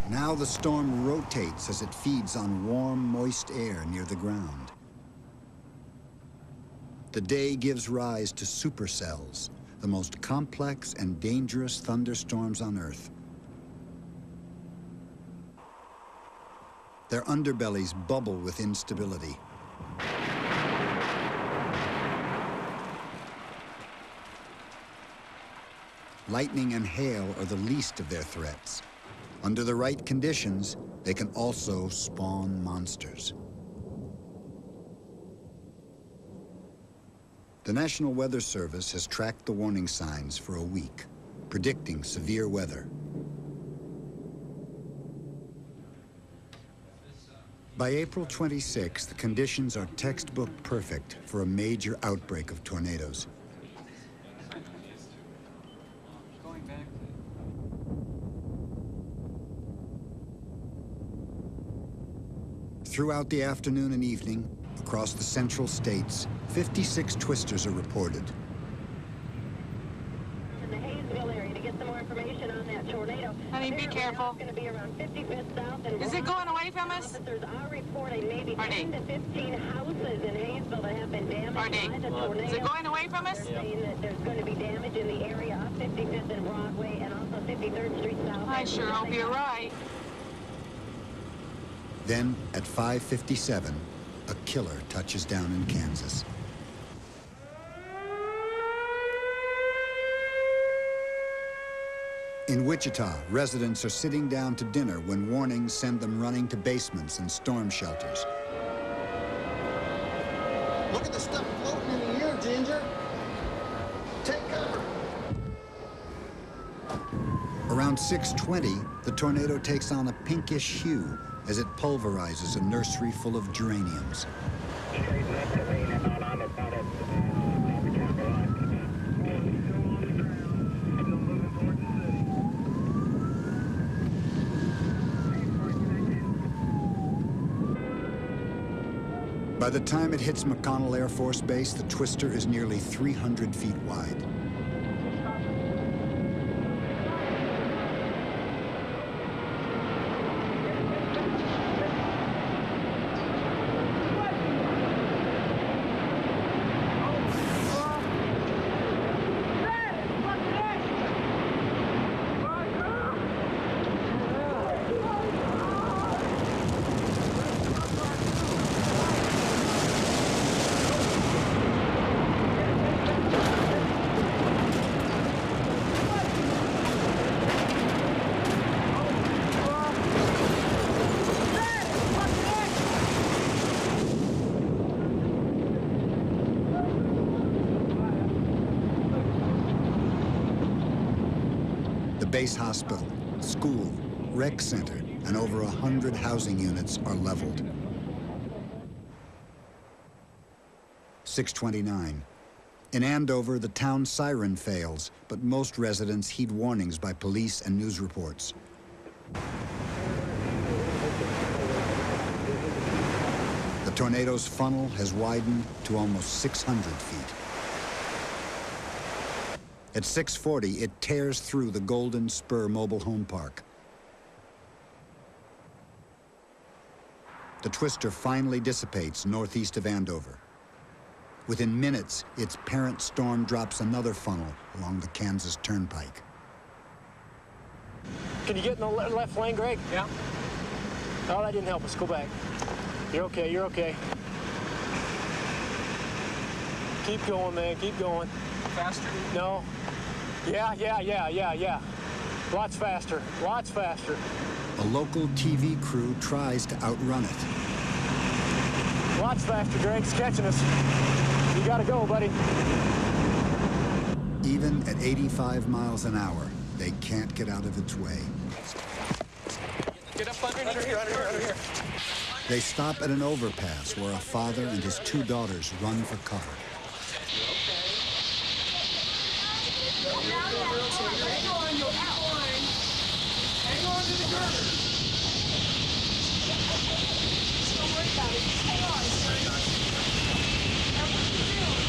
Now the storm rotates as it feeds on warm, moist air near the ground. The day gives rise to supercells, the most complex and dangerous thunderstorms on Earth. Their underbellies bubble with instability. Lightning and hail are the least of their threats. Under the right conditions, they can also spawn monsters. The National Weather Service has tracked the warning signs for a week, predicting severe weather. By April 26, the conditions are textbook perfect for a major outbreak of tornadoes. Throughout the afternoon and evening, across the central states, 56 twisters are reported. In the Hayesville area to get some more information on that tornado. Honey, be careful. It's going to be around 55th South and Is it going away from us? Officers are reporting maybe Marty. 10 to 15 houses in Hayesville that have been damaged Marty. by the tornado. Is it going away from us? They're saying that there's going to be damage in the area of 55th and Broadway and also 53rd Street South. I sure hope you're right. Then, at 5:57, a killer touches down in Kansas. In Wichita, residents are sitting down to dinner when warnings send them running to basements and storm shelters. Look at the stuff floating in the air, Ginger. Take cover. Around 6:20, the tornado takes on a pinkish hue as it pulverizes a nursery full of geraniums. By the time it hits McConnell Air Force Base, the twister is nearly 300 feet wide. The base hospital, school, rec center, and over 100 housing units are leveled. 6:29. In Andover, the town siren fails, but most residents heed warnings by police and news reports. The tornado's funnel has widened to almost 600 feet. At 6:40, it tears through the Golden Spur Mobile Home Park. The twister finally dissipates northeast of Andover. Within minutes, its parent storm drops another funnel along the Kansas Turnpike. Can you get in the left lane, Greg? Yeah. Oh, that didn't help us. Go back. You're okay, you're okay. Keep going, man, keep going. Faster? No. Yeah. Lots faster, lots faster. A local TV crew tries to outrun it. Lots faster, Greg. It's catching us. You gotta go, buddy. Even at 85 miles an hour, they can't get out of its way. Get up under here. They stop at an overpass where a father and his two daughters run for cover. Hang on to the girder. Don't worry about it. Hang on. Now what you doing?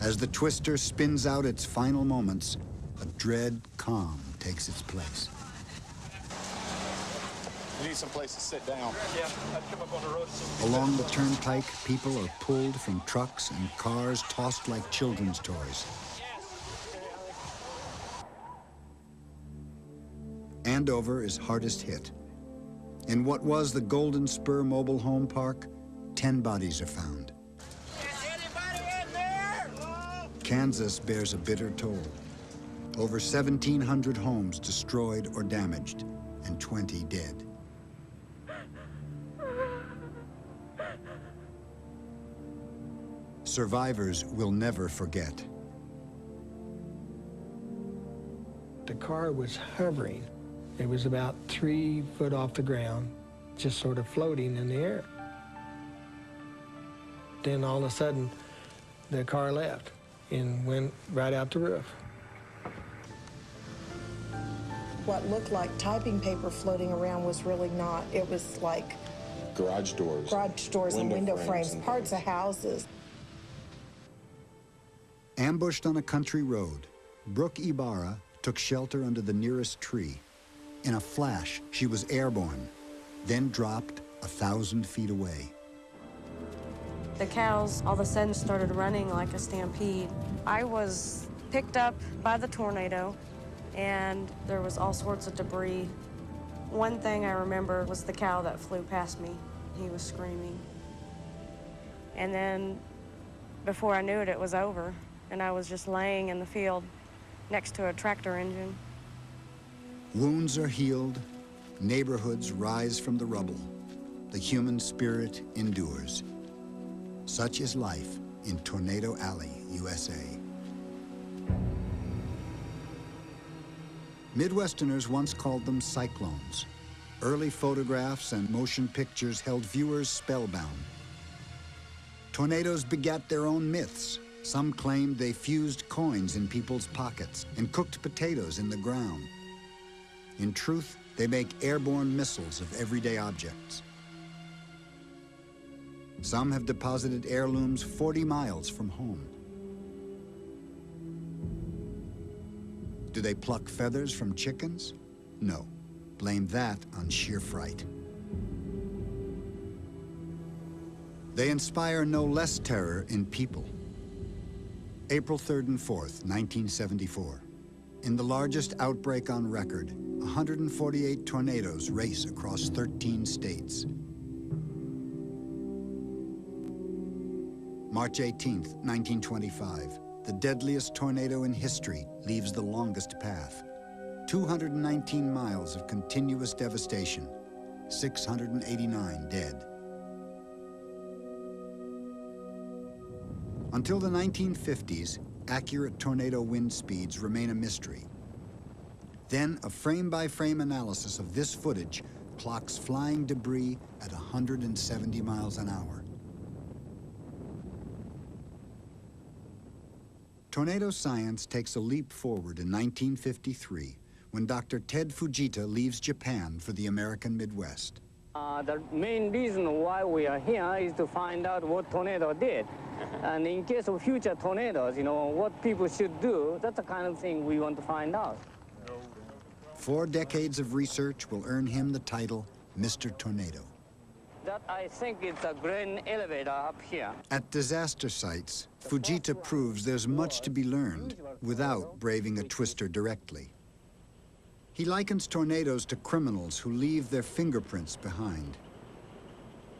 As the twister spins out its final moments, a dread calm takes its place. You need some place to sit down. Yeah, I'd come up on the road. Along the turnpike, people are pulled from trucks and cars tossed like children's toys. Andover is hardest hit. In what was the Golden Spur Mobile Home Park, 10 bodies are found. Kansas bears a bitter toll. Over 1,700 homes destroyed or damaged, and 20 dead. Survivors will never forget. The car was hovering. It was about 3 foot off the ground, just sort of floating in the air. Then all of a sudden, the car left and went right out the roof. What looked like typing paper floating around was really not. It was like garage doors and window frames, parts of houses. Ambushed on a country road, Brooke Ibarra took shelter under the nearest tree. In a flash, she was airborne, then dropped 1,000 feet away. The cows all of a sudden started running like a stampede. I was picked up by the tornado, and there was all sorts of debris. One thing I remember was the cow that flew past me. He was screaming. And then, before I knew it, it was over, and I was just laying in the field next to a tractor engine. Wounds are healed, neighborhoods rise from the rubble. The human spirit endures. Such is life in Tornado Alley, USA. Midwesterners once called them cyclones. Early photographs and motion pictures held viewers spellbound. Tornadoes begat their own myths. Some claimed they fused coins in people's pockets and cooked potatoes in the ground. In truth, they make airborne missiles of everyday objects. Some have deposited heirlooms 40 miles from home. Do they pluck feathers from chickens? No. Blame that on sheer fright. They inspire no less terror in people. April 3rd and 4th, 1974. In the largest outbreak on record, 148 tornadoes race across 13 states. March 18th, 1925. The deadliest tornado in history leaves the longest path. 219 miles of continuous devastation, 689 dead. Until the 1950s, accurate tornado wind speeds remain a mystery. Then a frame-by-frame analysis of this footage clocks flying debris at 170 miles an hour. Tornado science takes a leap forward in 1953 when Dr. Ted Fujita leaves Japan for the American Midwest. The main reason why we are here is to find out what tornado did. And in case of future tornadoes, what people should do, that's the kind of thing we want to find out. 4 decades of research will earn him the title Mr. Tornado. That, I think, it's a grain elevator up here. At disaster sites, Fujita proves there's much to be learned without braving a twister directly. He likens tornadoes to criminals who leave their fingerprints behind.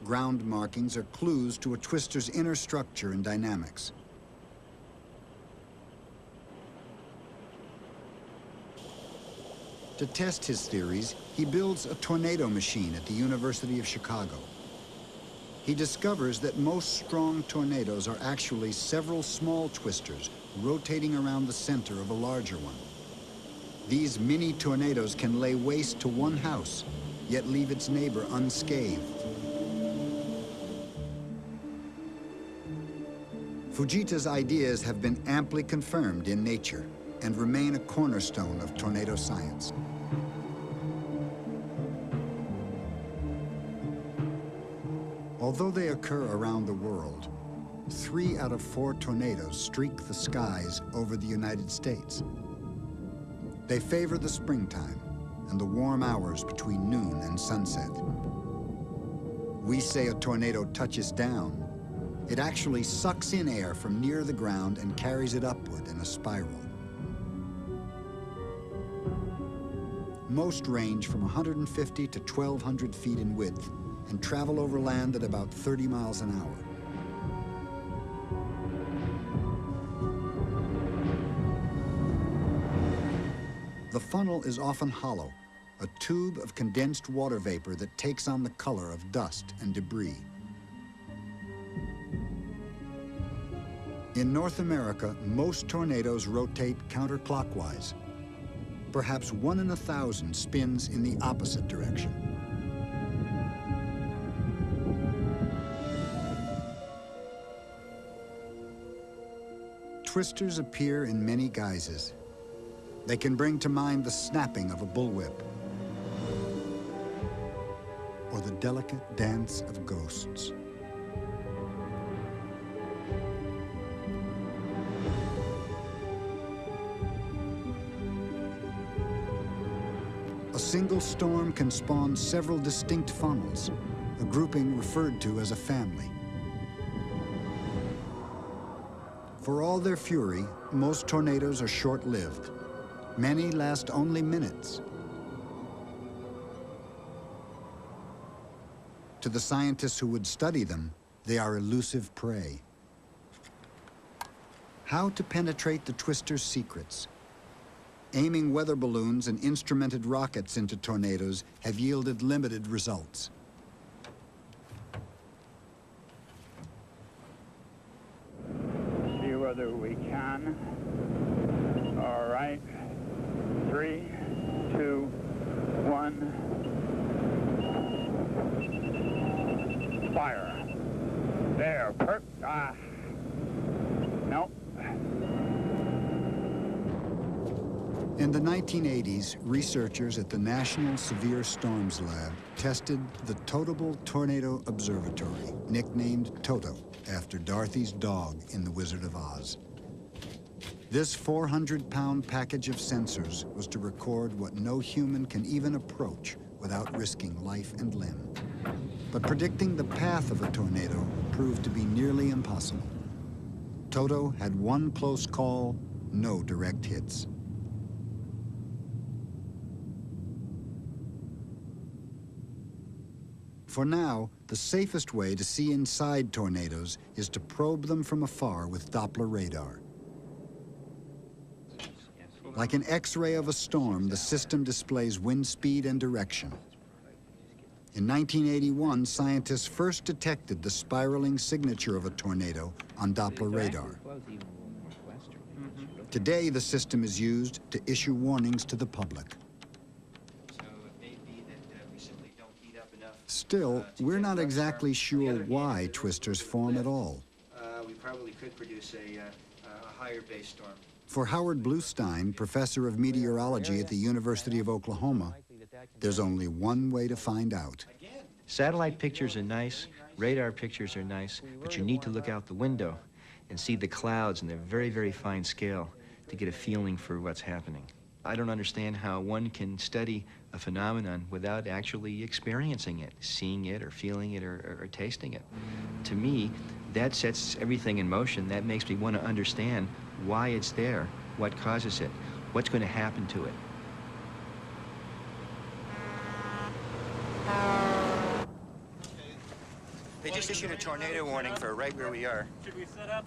Ground markings are clues to a twister's inner structure and dynamics. To test his theories, he builds a tornado machine at the University of Chicago. He discovers that most strong tornadoes are actually several small twisters rotating around the center of a larger one. These mini tornadoes can lay waste to one house, yet leave its neighbor unscathed. Fujita's ideas have been amply confirmed in nature and remain a cornerstone of tornado science. Although they occur around the world, 3 out of 4 tornadoes streak the skies over the United States. They favor the springtime and the warm hours between noon and sunset. We say a tornado touches down. It actually sucks in air from near the ground and carries it upward in a spiral. Most range from 150 to 1,200 feet in width and travel over land at about 30 miles an hour. The funnel is often hollow, a tube of condensed water vapor that takes on the color of dust and debris. In North America, most tornadoes rotate counterclockwise. Perhaps 1 in 1,000 spins in the opposite direction. Twisters appear in many guises. They can bring to mind the snapping of a bullwhip or the delicate dance of ghosts. A single storm can spawn several distinct funnels, a grouping referred to as a family. For all their fury, most tornadoes are short-lived. Many last only minutes. To the scientists who would study them, they are elusive prey. How to penetrate the twister's secrets? Aiming weather balloons and instrumented rockets into tornadoes have yielded limited results. See whether we can. All right. 3, 2, 1. Fire. There. Nope. In the 1980s, researchers at the National Severe Storms Lab tested the Totable Tornado Observatory, nicknamed Toto, after Dorothy's dog in The Wizard of Oz. This 400-pound package of sensors was to record what no human can even approach without risking life and limb. But predicting the path of a tornado proved to be nearly impossible. Toto had one close call, no direct hits. For now, the safest way to see inside tornadoes is to probe them from afar with Doppler radar. Like an X-ray of a storm, the system displays wind speed and direction. In 1981, scientists first detected the spiraling signature of a tornado on Doppler radar. Today, the system is used to issue warnings to the public. Still, we're not exactly sure why twisters form at all. We probably could produce a higher base storm. For Howard Bluestein, professor of meteorology at the University of Oklahoma, there's only one way to find out. Satellite pictures are nice, radar pictures are nice, but you need to look out the window and see the clouds in their very, very fine scale to get a feeling for what's happening. I don't understand how one can study a phenomenon without actually experiencing it, seeing it or feeling it or tasting it. To me, that sets everything in motion. That makes me want to understand why it's there, what causes it, what's going to happen to it. They just issued a tornado warning for right where we are. Should we set up?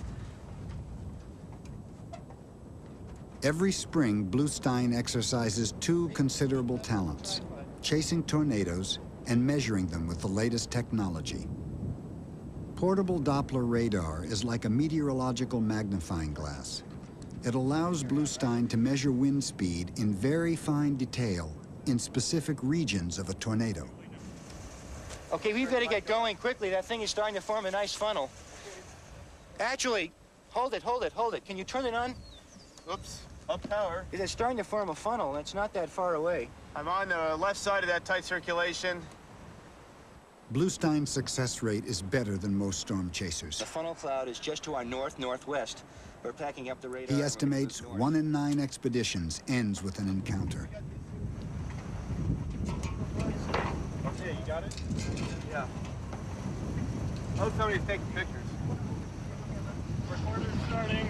Every spring, Bluestein exercises 2 considerable talents: chasing tornadoes and measuring them with the latest technology. Portable Doppler radar is like a meteorological magnifying glass. It allows Bluestein to measure wind speed in very fine detail in specific regions of a tornado. Okay, we better get going quickly. That thing is starting to form a nice funnel. Actually, hold it. Can you turn it on? Oops, up power. It's starting to form a funnel. It's not that far away. I'm on the left side of that tight circulation. Bluestein's success rate is better than most storm chasers. The funnel cloud is just to our north-northwest. We're packing up the radar. He estimates 1 in 9 expeditions ends with an encounter. Okay, you got it? Yeah. Oh, somebody's taking pictures. Recorder starting.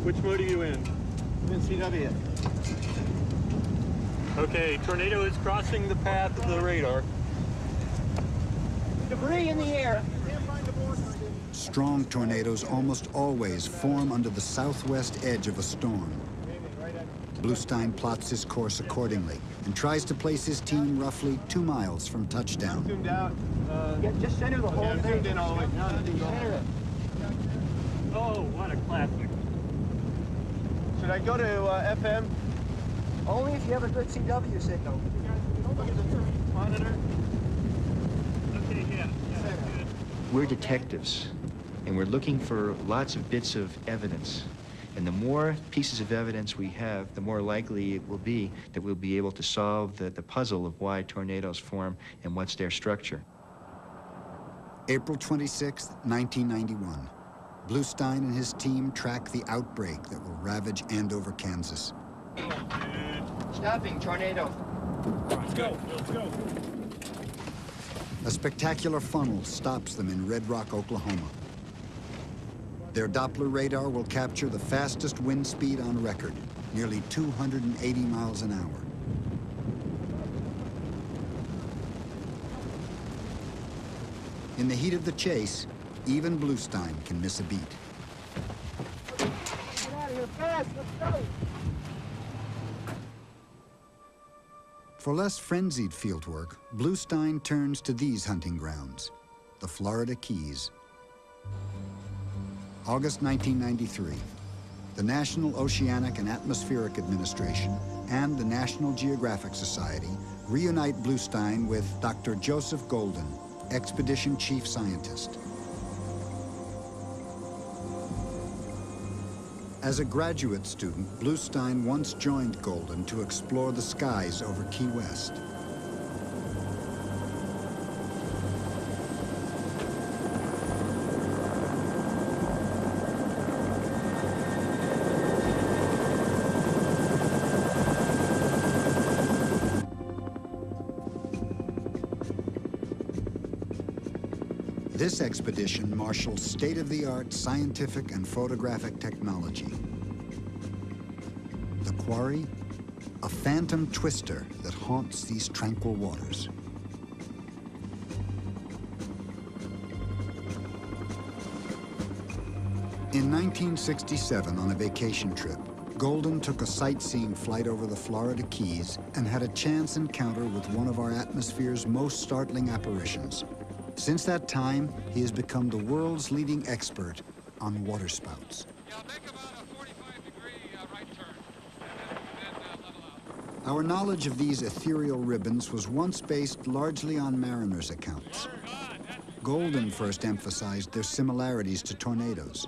Which mode are you in? I'm in CW. Okay, tornado is crossing the path of the radar. Debris in the air. Strong tornadoes almost always form under the southwest edge of a storm. Bluestein plots his course accordingly and tries to place his team roughly 2 miles from touchdown. Zoomed out. Just center the whole Yeah, thing. zoomed in all the way. No, Center it. Oh, what a classic. Should I go to FM? Only if you have a good CW signal. Look at the monitor. Okay, yeah. That's good. We're detectives, and we're looking for lots of bits of evidence. And the more pieces of evidence we have, the more likely it will be that we'll be able to solve the puzzle of why tornadoes form and what's their structure. April 26, 1991. Bluestein and his team track the outbreak that will ravage Andover, Kansas. Stopping tornado. Let's go. Let's go. A spectacular funnel stops them in Red Rock, Oklahoma. Their Doppler radar will capture the fastest wind speed on record, nearly 280 miles an hour. In the heat of the chase, even Bluestein can miss a beat. Get out of here fast. Let's go. For less frenzied fieldwork, Bluestein turns to these hunting grounds, the Florida Keys. August 1993. The National Oceanic and Atmospheric Administration and the National Geographic Society reunite Bluestein with Dr. Joseph Golden, Expedition Chief Scientist. As a graduate student, Bluestein once joined Golden to explore the skies over Key West. This expedition marshals state-of-the-art scientific and photographic technology. The quarry, a phantom twister that haunts these tranquil waters. In 1967, on a vacation trip, Golden took a sightseeing flight over the Florida Keys and had a chance encounter with one of our atmosphere's most startling apparitions. Since that time, he has become the world's leading expert on waterspouts. Yeah, make about a 45-degree right turn, and then level out. Our knowledge of these ethereal ribbons was once based largely on mariners' accounts. Golden first emphasized their similarities to tornadoes.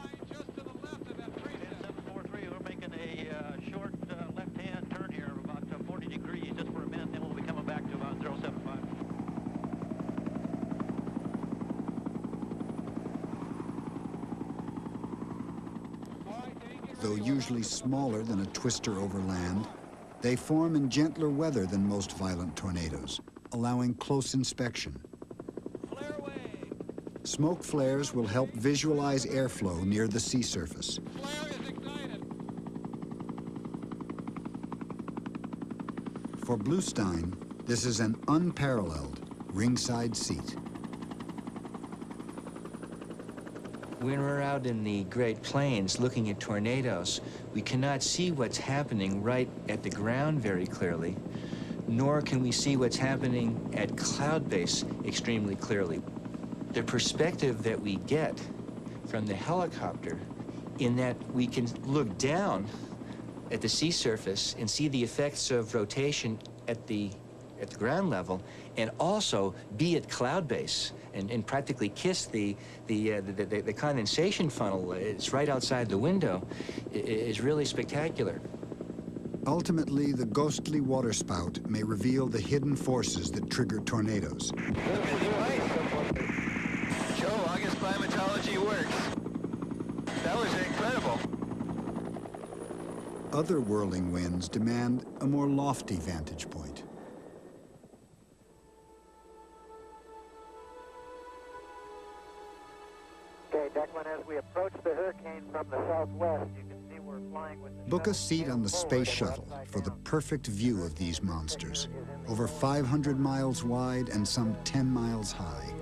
Though usually smaller than a twister over land, they form in gentler weather than most violent tornadoes, allowing close inspection. Smoke flares will help visualize airflow near the sea surface. For Bluestein, this is an unparalleled ringside seat. When we're out in the Great Plains looking at tornadoes, we cannot see what's happening right at the ground very clearly, nor can we see what's happening at cloud base extremely clearly. The perspective that we get from the helicopter, in that we can look down at the sea surface and see the effects of rotation at the at the ground level and also be at cloud base and practically kiss the condensation funnel. It's right outside the window. Is really spectacular. Ultimately, the ghostly waterspout may reveal the hidden forces that trigger tornadoes. Joe, August climatology works. That was incredible. Other whirling winds demand a more lofty vantage point. Okay, Declan, as we approach the hurricane from the southwest, you can see we're flying with the... Book a seat on the space shuttle for the perfect view of these monsters, over 500 miles wide and some 10 miles high.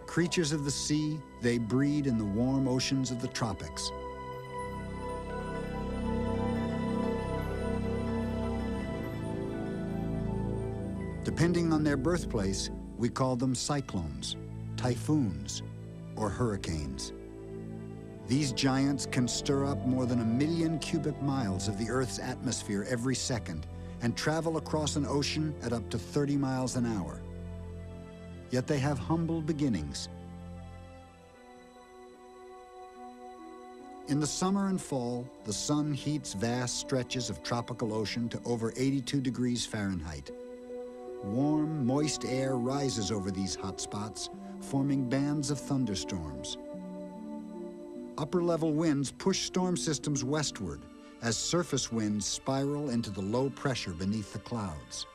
Creatures of the sea, they breed in the warm oceans of the tropics. Depending on their birthplace, we call them cyclones, typhoons, or hurricanes. These giants can stir up more than 1 million cubic miles of the Earth's atmosphere every second and travel across an ocean at up to 30 miles an hour. Yet they have humble beginnings. In the summer and fall, the sun heats vast stretches of tropical ocean to over 82 degrees Fahrenheit. Warm, moist air rises over these hot spots, forming bands of thunderstorms. Upper-level winds push storm systems westward as surface winds spiral into the low pressure beneath the clouds.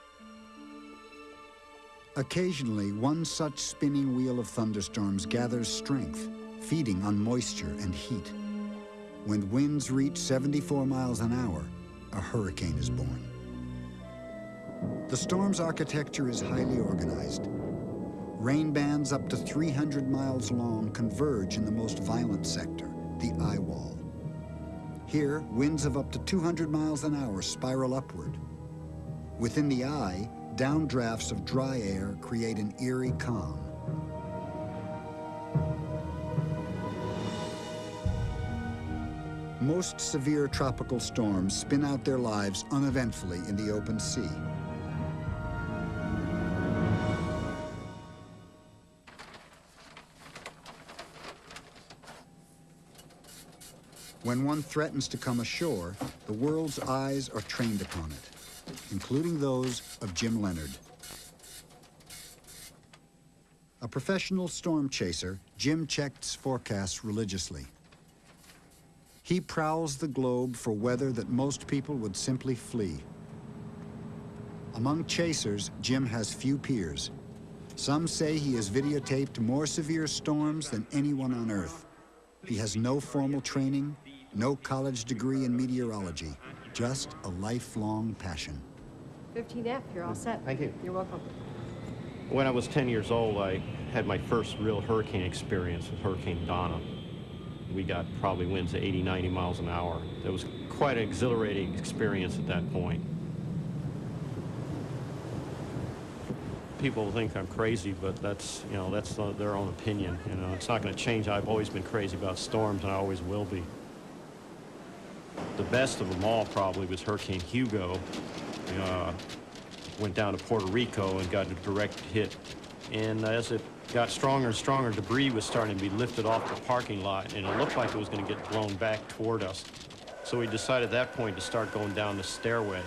Occasionally, one such spinning wheel of thunderstorms gathers strength, feeding on moisture and heat. When winds reach 74 miles an hour, a hurricane is born. The storm's architecture is highly organized. Rain bands up to 300 miles long converge in the most violent sector, the eye wall. Here, winds of up to 200 miles an hour spiral upward. Within the eye, downdrafts of dry air create an eerie calm. Most severe tropical storms spin out their lives uneventfully in the open sea. When one threatens to come ashore, the world's eyes are trained upon it, including those of Jim Leonard. A professional storm chaser, Jim checks forecasts religiously. He prowls the globe for weather that most people would simply flee. Among chasers, Jim has few peers. Some say he has videotaped more severe storms than anyone on Earth. He has no formal training, no college degree in meteorology, just a lifelong passion. 15F, you're all set. Thank you. You're welcome. When I was 10 years old, I had my first real hurricane experience with Hurricane Donna. We got probably winds of 80, 90 miles an hour. It was quite an exhilarating experience at that point. People think I'm crazy, but that's, you know, that's their own opinion. You know, it's not going to change. I've always been crazy about storms, and I always will be. The best of them all probably was Hurricane Hugo. Went down to Puerto Rico and got a direct hit. And as it got stronger and stronger, debris was starting to be lifted off the parking lot, and it looked like it was going to get blown back toward us. So we decided at that point to start going down the stairway.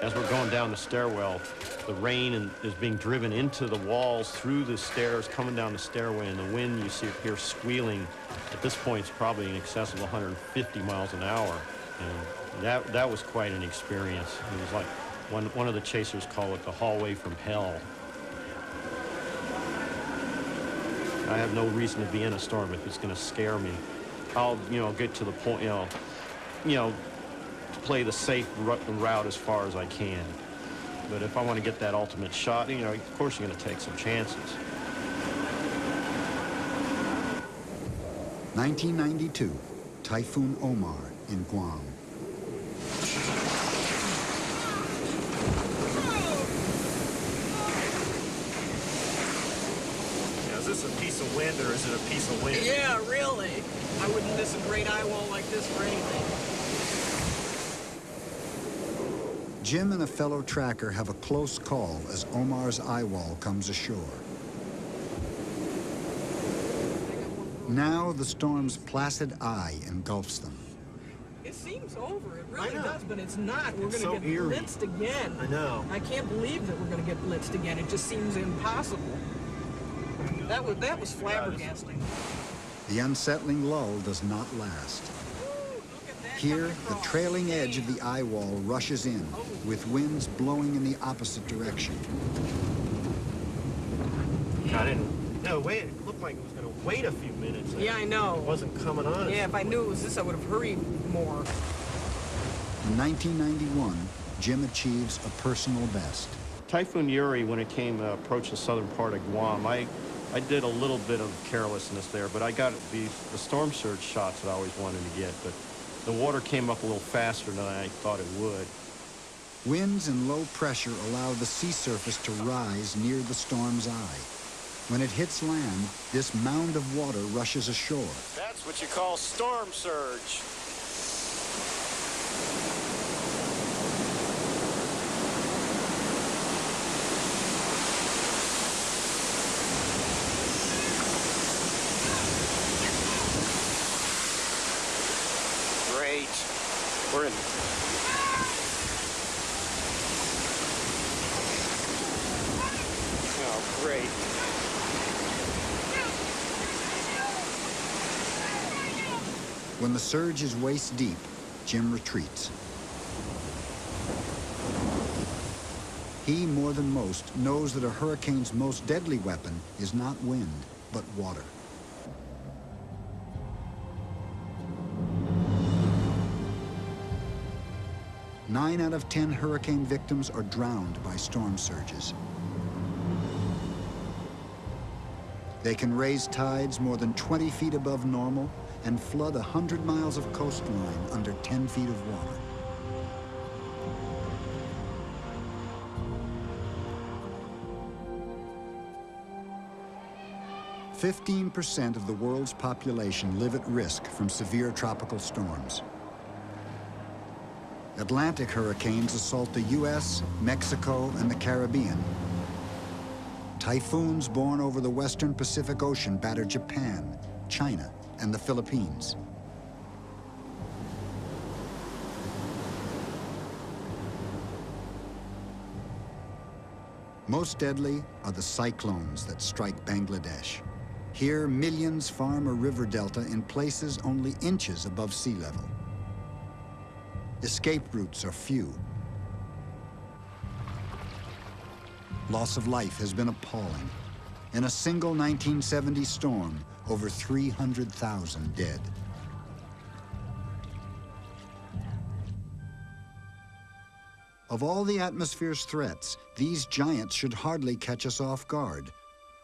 As we're going down the stairwell, the rain is being driven into the walls, through the stairs, coming down the stairway, and the wind you see here squealing. At this point, it's probably in excess of 150 miles an hour. And that was quite an experience. It was like one of the chasers called it the hallway from hell. I have no reason to be in a storm if it's going to scare me. I'll, get to the point, to play the safe route as far as I can. But if I want to get that ultimate shot, of course you're going to take some chances. 1992, Typhoon Omar in Guam. Is this a piece of wind or is it a piece of wind? Yeah, really. I wouldn't miss a great eye wall like this for anything. Jim and a fellow tracker have a close call as Omar's eyewall comes ashore. Now the storm's placid eye engulfs them. It seems over. It really does, but it's not. We're It's going to so get eerie. blitzed again. I know. I can't believe that we're going to get blitzed again. It just seems impossible. That was flabbergasting. The unsettling lull does not last. Here, the trailing edge of the eye wall rushes in, with winds blowing in the opposite direction. I didn't. No, wait. It looked like it was going to wait a few minutes. Yeah, I know. It wasn't coming on. Yeah, if I knew it was this, I would have hurried more. In 1991, Jim achieves a personal best. Typhoon Yuri, when it approached the southern part of Guam, I did a little bit of carelessness there, but I got the storm surge shots that I always wanted to get, but the water came up a little faster than I thought it would. Winds and low pressure allow the sea surface to rise near the storm's eye. When it hits land, this mound of water rushes ashore. That's what you call storm surge. Great. We're in. Oh, great. When the surge is waist deep, Jim retreats. He, more than most, knows that a hurricane's most deadly weapon is not wind, but water. Nine out of 10 hurricane victims are drowned by storm surges. They can raise tides more than 20 feet above normal and flood 100 miles of coastline under 10 feet of water. "15% of the world's population live at risk from severe tropical storms. Atlantic hurricanes assault the U.S., Mexico, and the Caribbean. Typhoons born over the western Pacific Ocean batter Japan, China, and the Philippines. Most deadly are the cyclones that strike Bangladesh. Here, millions farm a river delta in places only inches above sea level. Escape routes are few. Loss of life has been appalling. In a single 1970 storm, over 300,000 dead. Of all the atmosphere's threats, these giants should hardly catch us off guard.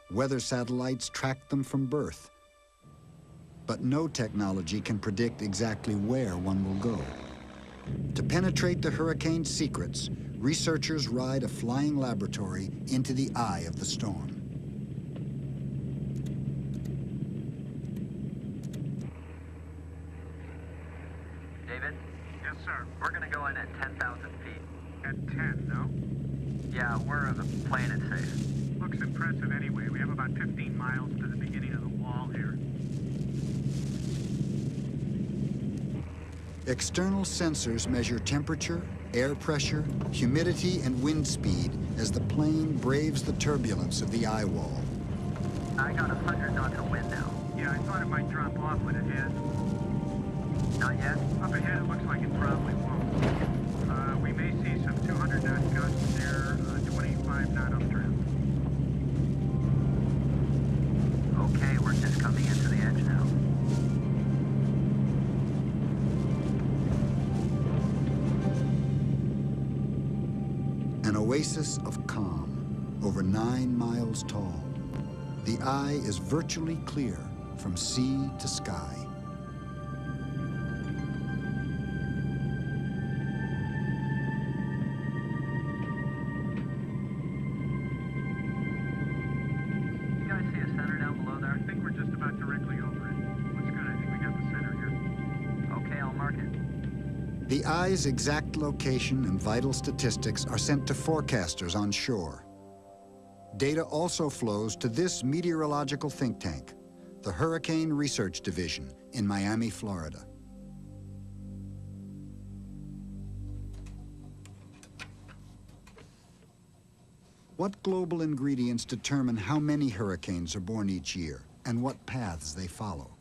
Weather satellites track them from birth. But no technology can predict exactly where one will go. To penetrate the hurricane's secrets, researchers ride a flying laboratory into the eye of the storm. David? Yes, sir. We're going to go in at 10,000 feet. At 10, no? Yeah, we're playing it safe. Looks impressive anyway. We have about 15 miles to the beginning of the wall here. External sensors measure temperature, air pressure, humidity, and wind speed as the plane braves the turbulence of the eye wall. I got 100 knots of wind now. Yeah, I thought it might drop off when it hit. Not yet? Up ahead, it looks like it probably won't. We may see some 200 knot gusts near 25 knot updraft. Okay, we're just coming into the edge now. An oasis of calm, over 9 miles tall. The eye is virtually clear from sea to sky. You guys see a center down below there? I think we're just about directly over it. Looks good. I think we got the center here. Okay, I'll mark it. The eye's exact location and vital statistics are sent to forecasters on shore. Data also flows to this meteorological think tank, the Hurricane Research Division in Miami, Florida. What global ingredients determine how many hurricanes are born each year and what paths they follow?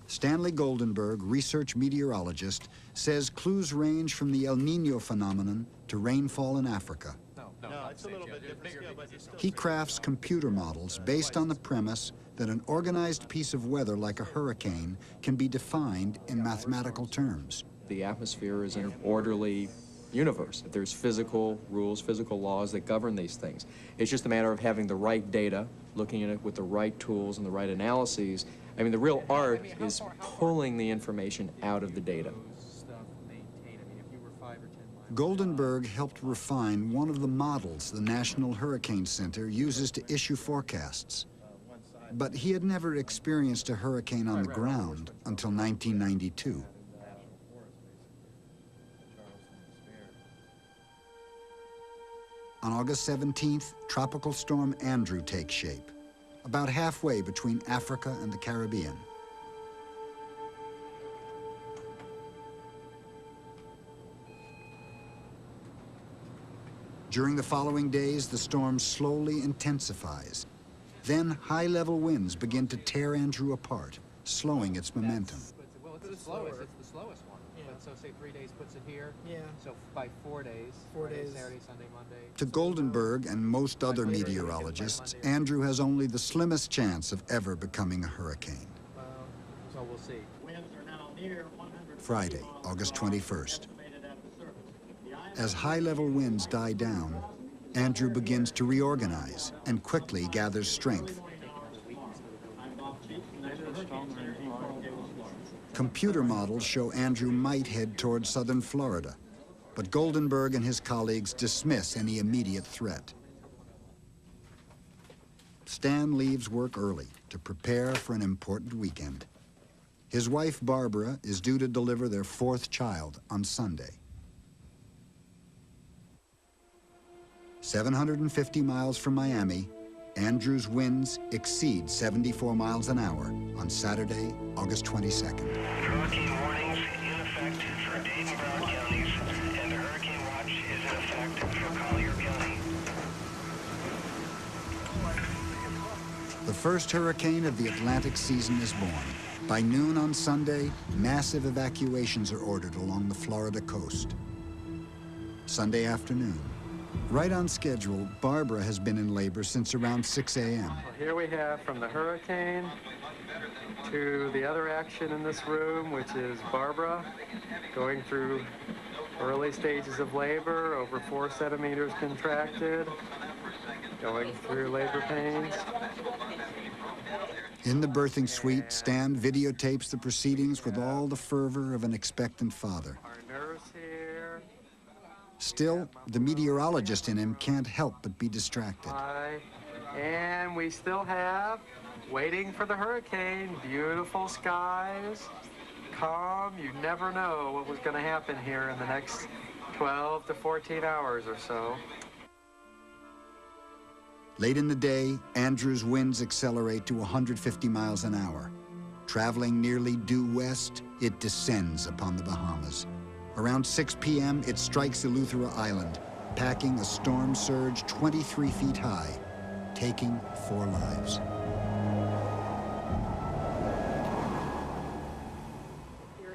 Stanley Goldenberg, research meteorologist, says clues range from the El Niño phenomenon to rainfall in Africa. No, it's a little bit bigger. He crafts computer models based on the premise that an organized piece of weather like a hurricane can be defined in mathematical terms. The atmosphere is an orderly universe. There's physical rules, physical laws that govern these things. It's just a matter of having the right data, looking at it with the right tools and the right analyses. I mean, the real art is pulling the information out of the data. Goldenberg helped refine one of the models the National Hurricane Center uses to issue forecasts. But he had never experienced a hurricane on the ground until 1992. On August 17th, Tropical Storm Andrew takes shape, about halfway between Africa and the Caribbean. During the following days, the storm slowly intensifies. Then high-level winds begin to tear Andrew apart, slowing its momentum. Well, it's the slowest. It's the slowest one. Yeah. But so say 3 days puts it here. Yeah. So by 4 days. 4 days. Saturday, Sunday, Monday. To Goldenberg and most other meteorologists, Andrew has only the slimmest chance of ever becoming a hurricane. So we'll see. Winds are now near 100. Friday, August 21st. As high-level winds die down, Andrew begins to reorganize and quickly gathers strength. Computer models show Andrew might head towards southern Florida, but Goldenberg and his colleagues dismiss any immediate threat. Stan leaves work early to prepare for an important weekend. His wife, Barbara, is due to deliver their 4th child on Sunday. 750 miles from Miami, Andrew's winds exceed 74 miles an hour on Saturday, August 22nd. Hurricane warnings in effect for Dade and Broward counties, and the hurricane watch is in effect for Collier County. The first hurricane of the Atlantic season is born. By noon on Sunday, massive evacuations are ordered along the Florida coast. Sunday afternoon, right on schedule, Barbara has been in labor since around 6 a.m. Well, here we have from the hurricane to the other action in this room, which is Barbara going through early stages of labor, over 4 centimeters contracted, going through labor pains. In the birthing suite, Stan videotapes the proceedings with all the fervor of an expectant father. Our nurse here. Still, the meteorologist in him can't help but be distracted. And we still have, waiting for the hurricane, beautiful skies, calm. You never know what was going to happen here in the next 12 to 14 hours or so. Late in the day, Andrew's winds accelerate to 150 miles an hour. Traveling nearly due west, it descends upon the Bahamas. Around 6 p.m., it strikes Eleuthera Island, packing a storm surge 23 feet high, taking 4 lives.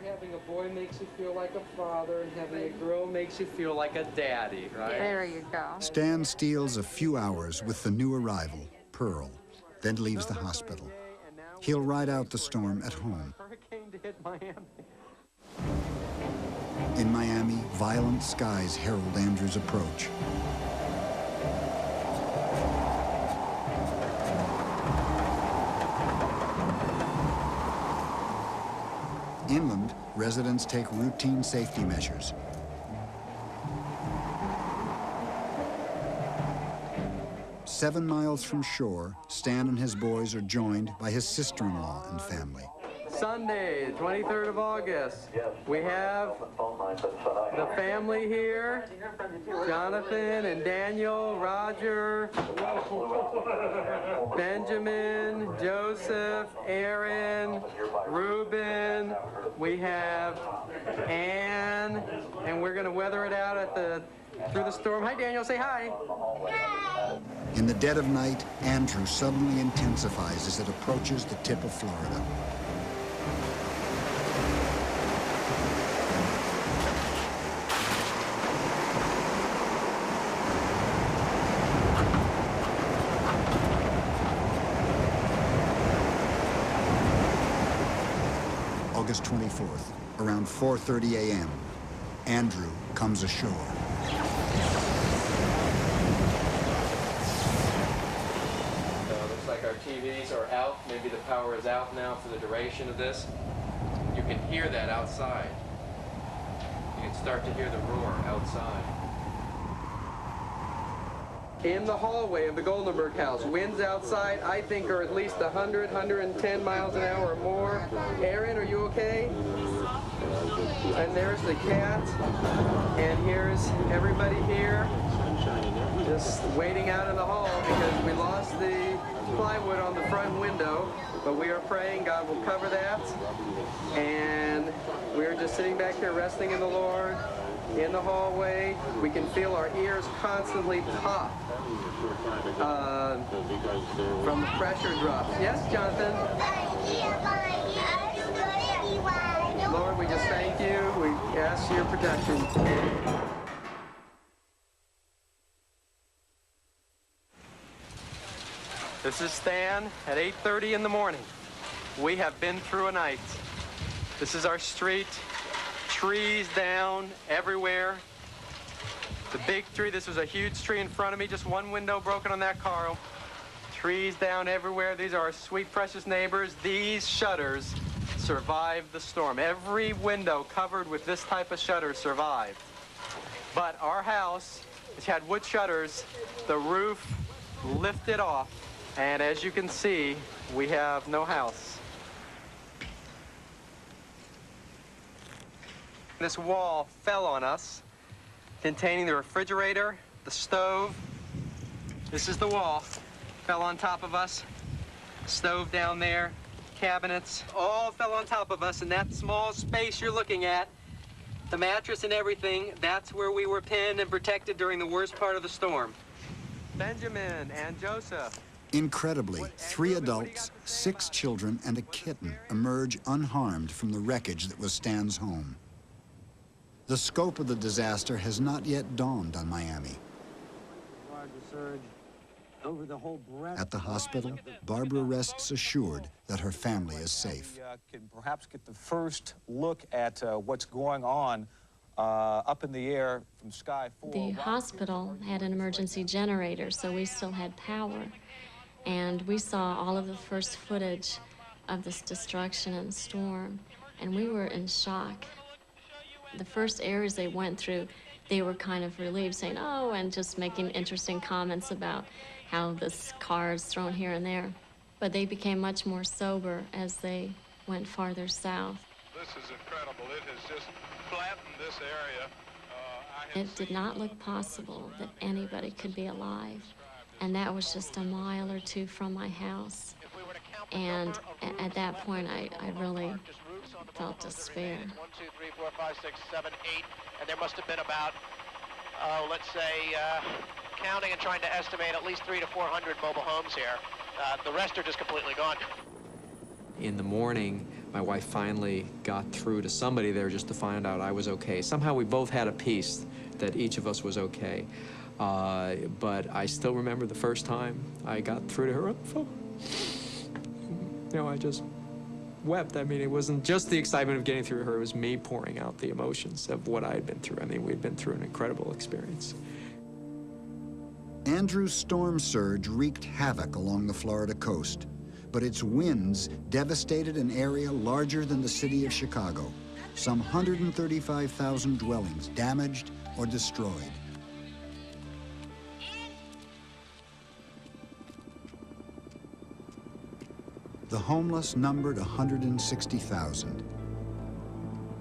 Having a boy makes you feel like a father, and having a girl makes you feel like a daddy, right? There you go. Stan steals a few hours with the new arrival, Pearl, then leaves the hospital. He'll ride out the storm at home. Hurricane to hit Miami. In Miami, violent skies herald Andrew's approach. Inland, residents take routine safety measures. "7 miles from shore, Stan and his boys are joined by his sister-in-law and family. Sunday, 23rd of August. We have the family here, Jonathan and Daniel, Roger, Benjamin, Joseph, Aaron, Reuben. We have Ann, and we're going to weather it out through the storm. Hi, Daniel. Say hi. In the dead of night, Andrew suddenly intensifies as it approaches the tip of Florida. August 24th, around 4:30 a.m., Andrew comes ashore. Looks like our TVs are out. Maybe the power is out now for the duration of this. You can hear that outside. You can start to hear the roar outside. In the hallway of the Goldenberg house, winds outside, I think, are at least 100, 110 miles an hour or more. Aaron, are you okay? And there's the cat. And here's everybody here, just waiting out in the hall because we lost the plywood on the front window. But we are praying God will cover that. And we're just sitting back here resting in the Lord. In the hallway, we can feel our ears constantly pop from the pressure drops. Yes, Jonathan? Lord, we just thank you. We ask your protection. This is Stan at 8:30 in the morning. We have been through a night. This is our street. Trees down everywhere. The big tree, this was a huge tree in front of me, just one window broken on that car. Trees down everywhere. These are our sweet, precious neighbors. These shutters survived the storm. Every window covered with this type of shutter survived. But our house, which had wood shutters, the roof lifted off. And as you can see, we have no house. This wall fell on us, containing the refrigerator, the stove. This is the wall. Fell on top of us. Stove down there, cabinets, all fell on top of us. And that small space you're looking at, the mattress and everything, that's where we were pinned and protected during the worst part of the storm. Benjamin and Joseph. Incredibly, 3 adults, 6 children, and a kitten emerge unharmed from the wreckage that was Stan's home. The scope of the disaster has not yet dawned on Miami. At the hospital, Barbara rests assured that her family is safe. Can perhaps get the first look at what's going on up in the air from Sky 4. The hospital had an emergency generator, so we still had power. And we saw all of the first footage of this destruction and storm, and we were in shock. The first areas they went through, they were kind of relieved, saying, oh, and just making interesting comments about how this car is thrown here and there. But they became much more sober as they went farther south. This is incredible. It has just flattened this area. It did not look possible that anybody could be alive. And that was just a mile or 2 from my house. And at that point, I really felt despair. 1, 2, 3, 4, 5, 6, 7, 8, and there must have been about, let's say, counting and trying to estimate at least 300 to 400 mobile homes here. The rest are just completely gone. In the morning, my wife finally got through to somebody there just to find out I was okay. Somehow we both had a peace that each of us was okay. But I still remember the first time I got through to her on the phone. You know, I just wept. I mean, it wasn't just the excitement of getting through to her, it was me pouring out the emotions of what I had been through. I mean, we'd been through an incredible experience. Andrew's storm surge wreaked havoc along the Florida coast, but its winds devastated an area larger than the city of Chicago. Some 135,000 dwellings damaged or destroyed. The homeless numbered 160,000.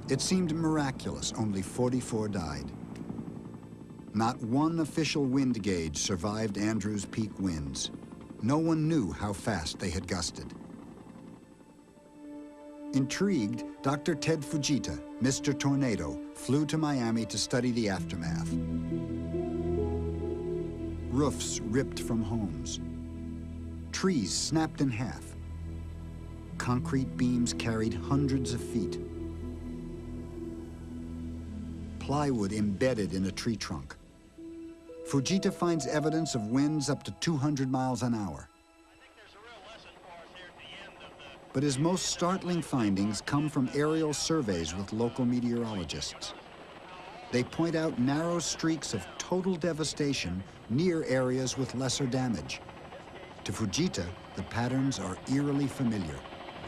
It seemed miraculous only 44 died. Not one official wind gauge survived Andrew's peak winds. No one knew how fast they had gusted. Intrigued, Dr. Ted Fujita, Mr. Tornado, flew to Miami to study the aftermath. Roofs ripped from homes. Trees snapped in half. Concrete beams carried hundreds of feet. Plywood embedded in a tree trunk. Fujita finds evidence of winds up to 200 miles an hour. But his most startling findings come from aerial surveys with local meteorologists. They point out narrow streaks of total devastation near areas with lesser damage. To Fujita, the patterns are eerily familiar.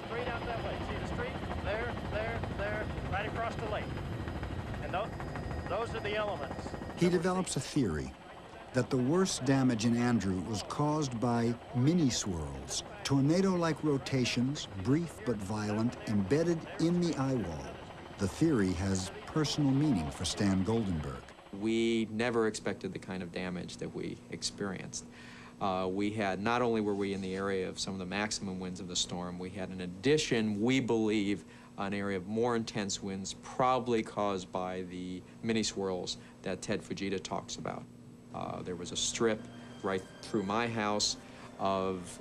Straight out that way. See the street? There, right across the lake. And those are the elements. He develops a theory that the worst damage in Andrew was caused by mini-swirls, tornado-like rotations, brief but violent, embedded in the eye wall. The theory has personal meaning for Stan Goldenberg. We never expected the kind of damage that we experienced. We had, not only were we in the area of some of the maximum winds of the storm, we had in addition, we believe, an area of more intense winds, probably caused by the mini swirls that Ted Fujita talks about. There was a strip right through my house of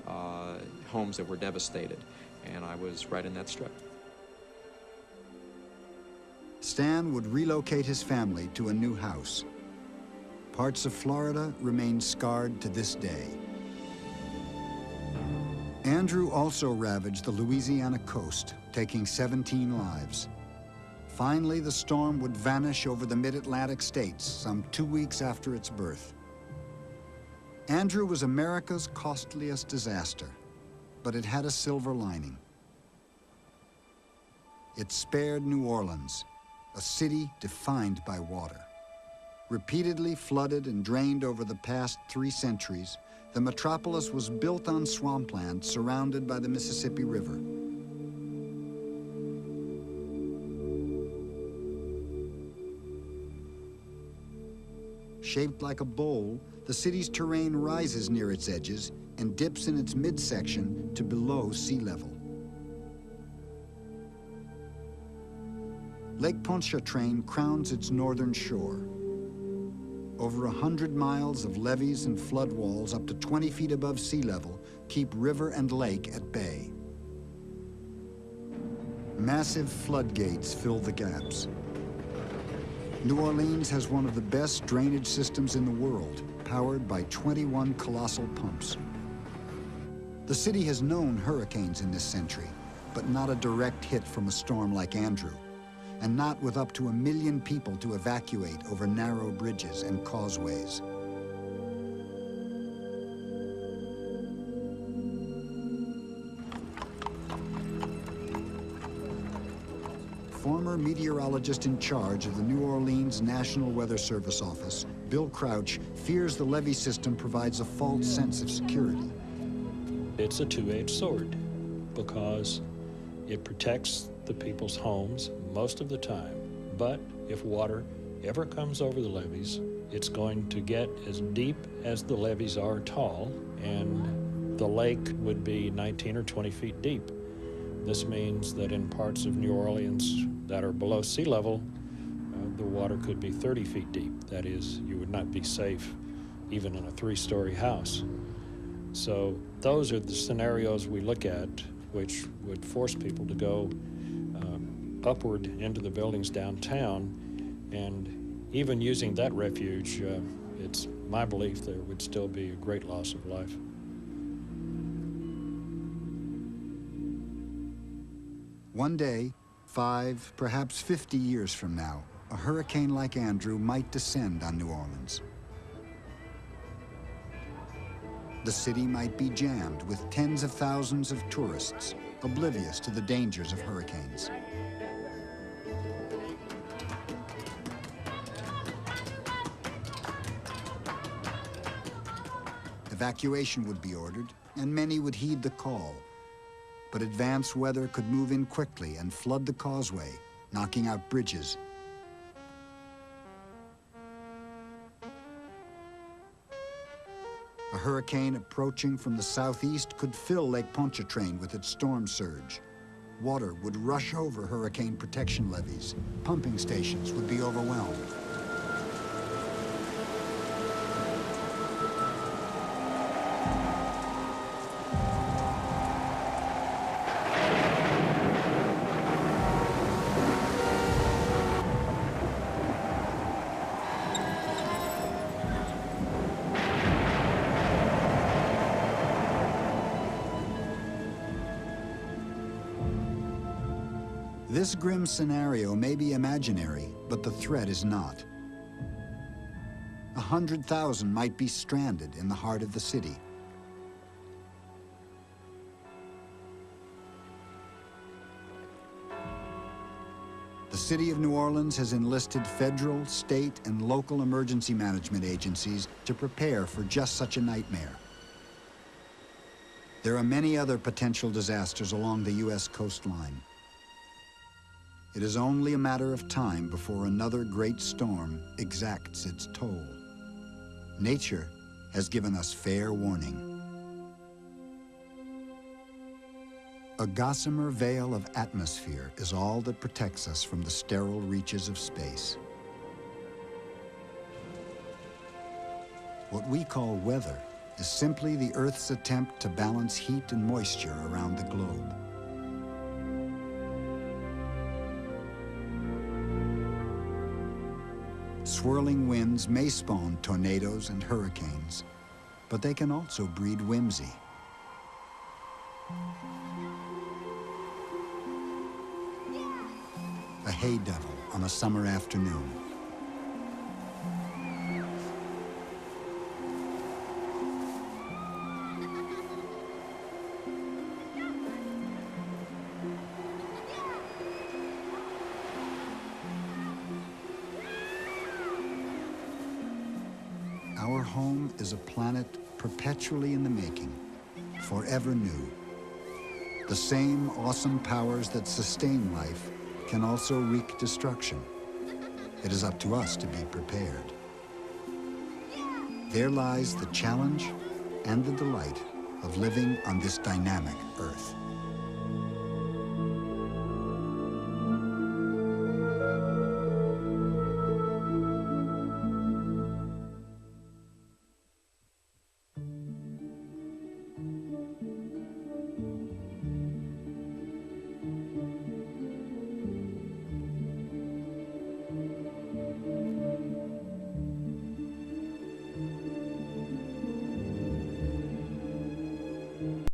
homes that were devastated, and I was right in that strip. Stan would relocate his family to a new house. Parts of Florida remain scarred to this day. Andrew also ravaged the Louisiana coast, taking 17 lives. Finally, the storm would vanish over the mid-Atlantic states some 2 weeks after its birth. Andrew was America's costliest disaster, but it had a silver lining. It spared New Orleans, a city defined by water. Repeatedly flooded and drained over the past 3 centuries, the metropolis was built on swampland surrounded by the Mississippi River. Shaped like a bowl, the city's terrain rises near its edges and dips in its midsection to below sea level. Lake Pontchartrain crowns its northern shore. Over 100 miles of levees and flood walls up to 20 feet above sea level keep river and lake at bay. Massive floodgates fill the gaps. New Orleans has one of the best drainage systems in the world, powered by 21 colossal pumps. The city has known hurricanes in this century, but not a direct hit from a storm like Andrew, and not with up to 1 million people to evacuate over narrow bridges and causeways. Former meteorologist in charge of the New Orleans National Weather Service office, Bill Crouch, fears the levee system provides a false sense of security. It's a two-edged sword because it protects the people's homes most of the time. But if water ever comes over the levees, it's going to get as deep as the levees are tall, and the lake would be 19 or 20 feet deep. This means that in parts of New Orleans that are below sea level, the water could be 30 feet deep. That is, you would not be safe even in a 3-story house. So those are the scenarios we look at, which would force people to go upward into the buildings downtown. And even using that refuge, it's my belief there would still be a great loss of life. One day, 5, perhaps 50 years from now, a hurricane like Andrew might descend on New Orleans. The city might be jammed with tens of thousands of tourists, oblivious to the dangers of hurricanes. Evacuation would be ordered, and many would heed the call. but advanced weather could move in quickly and flood the causeway, knocking out bridges. A hurricane approaching from the southeast could fill Lake Pontchartrain with its storm surge. Water would rush over hurricane protection levees. Pumping stations would be overwhelmed. This grim scenario may be imaginary, but the threat is not. 100,000 might be stranded in the heart of the city. The city of New Orleans has enlisted federal, state, and local emergency management agencies to prepare for just such a nightmare. There are many other potential disasters along the U.S. coastline. It is only a matter of time before another great storm exacts its toll. Nature has given us fair warning. A gossamer veil of atmosphere is all that protects us from the sterile reaches of space. What we call weather is simply the Earth's attempt to balance heat and moisture around the globe. Swirling winds may spawn tornadoes and hurricanes, but they can also breed whimsy. A hay devil on a summer afternoon. Our home is a planet perpetually in the making, forever new. The same awesome powers that sustain life can also wreak destruction. It is up to us to be prepared. There lies the challenge and the delight of living on this dynamic Earth.